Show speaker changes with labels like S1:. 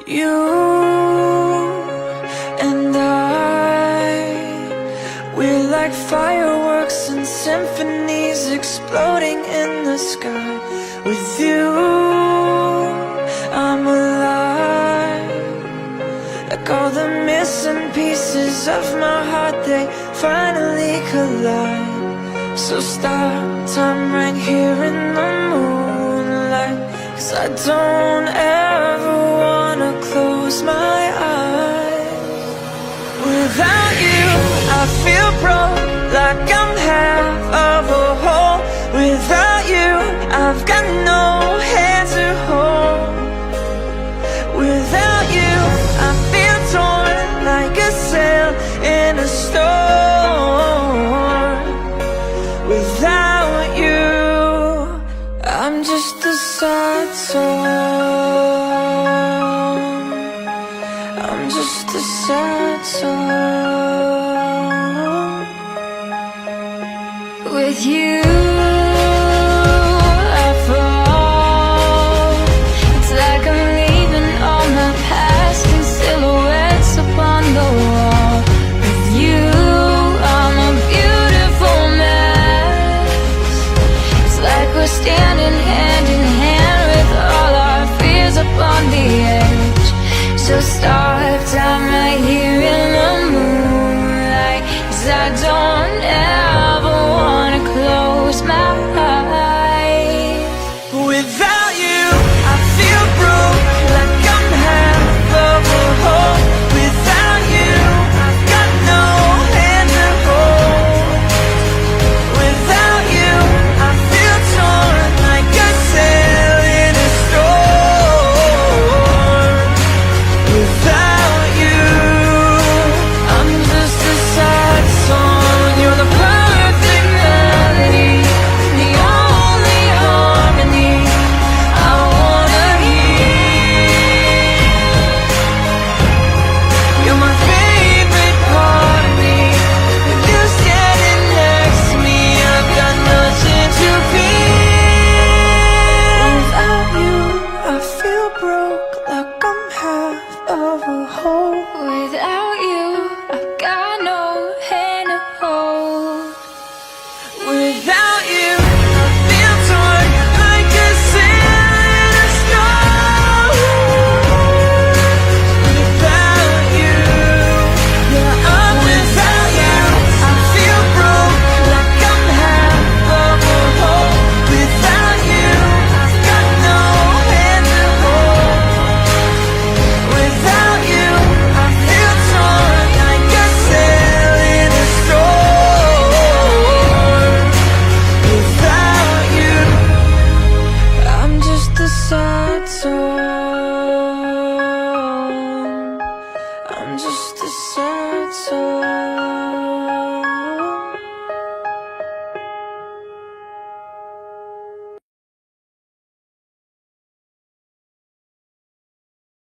S1: You and we're like fireworks and symphonies exploding in the sky. With you, I'm alive. Like all the missing pieces of my heart, they finally collide. So stop time right here in the moonlight, 'cause I don't ever wanna close my eyes. Without you, I feel broke, like I'm half of a whole. Without you, I've got no hand to hold. Without you, I feel torn like a sail in a storm. Without you, I'm just a sad song. I'm just a sad song. With you